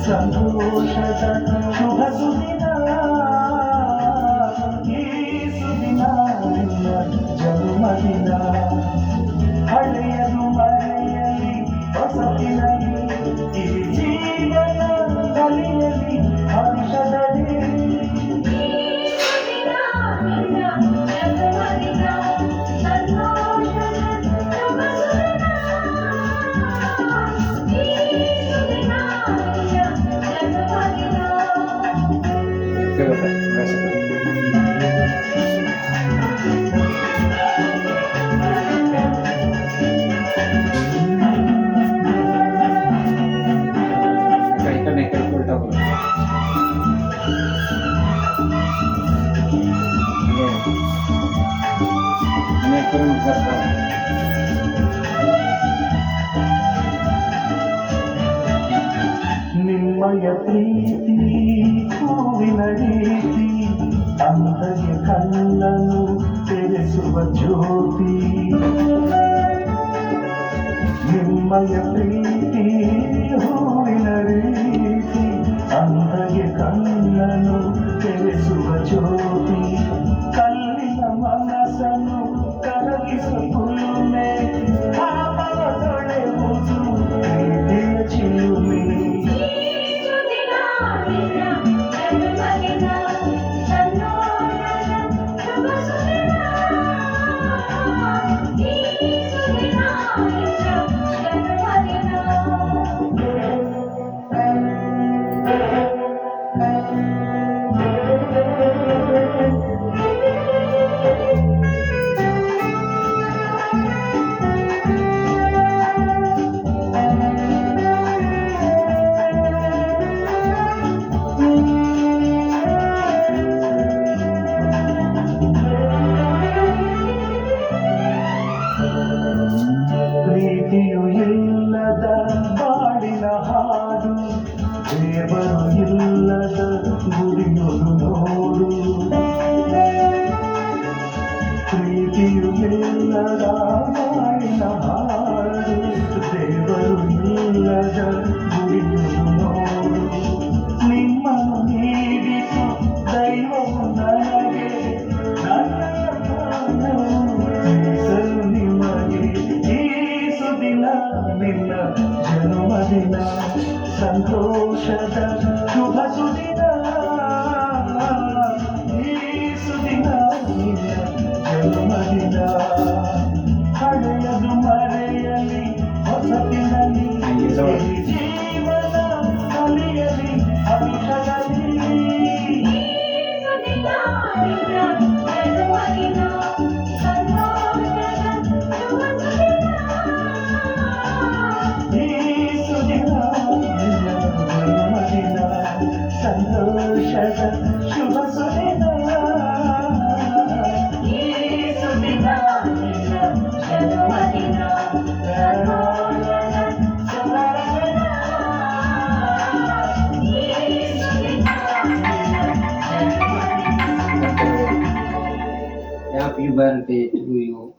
ಸಂತೋಷದ ಶುಭ ಸುದಿನ ಈ ಸುದಿನ ನಿನ್ನ ಜನ್ಮದಿನ ಹಳೆಯದು ಮರೆಯಲಿ ಹೊಸತಿನಲ್ಲಿ ಈ ಜೀವನ ಕಲಿಯಲಿ ಹರ್ಷದಲ್ಲಿ ನಿಮ್ಮಯ ಪ್ರೀತಿ ಹೂವಿನ ರೀತಿ ಅಂದಗೆ ಕಣ್ಣನ್ನು ತೆರೆಸುವ ಜ್ಯೋತಿ ನಿಮ್ಮಯ ಪ್ರೀತಿ ಹೂವಿನ ರೀತಿ ಅಂದಗೆ ಕಣ್ಣನ್ನು ತೆರೆಸುವ ಜ್ಯೋತಿ ಕಲ್ಲಿನ ಮನಸ್ಸನ್ನು ಕರಗಿಸುವ ಕುಲುಮೆ ಪಾಪವ ತೊಳೆಯುವುದು ಪ್ರೀತಿಯ ಚಿಲುಮೆ ಪ್ರೀತಿಯು ಇಲ್ಲದ ಬಾಳಿನ ಹಾಡು ದೇವರು ಇಲ್ಲದ ಗುರಿಯೊಂದು ನೋಡು ಪ್ರೀತಿಯು ಇಲ್ಲದ ಬಾಳಿನ ಹಾಡು ದೇವರು ಇಲ್ಲದ ಗುರಿಯೊಂದು ನೋಡು ನಿಮ್ಮನ್ನು ನೀಡಿತು ದೈವವು ನನಗೆ ನನ್ನ ಮೀಸಲು ನಿಮಗೆ ದಿನ ನಿನ್ನ ಜನ್ಮದಿನ ಸಂತೋಷದ ಶುಭ ಸುದಿನ ಈ ಸುದಿನ ನಿನ್ನ ಜನ್ಮದಿನ ಹಳೆಯದು ಮರೆಯಲಿ ಹೊಸತಿನಲ್ಲಿ ಜೀವನ ಕಲಿಯಲಿ ಹರ್ಷದಲ್ಲಿ ಸಂತೋಷದ ಶುಭ ಸುದಿನ ಈ ಸುದಿನ ಜನ್ಮದಿನ Happy birthday to you.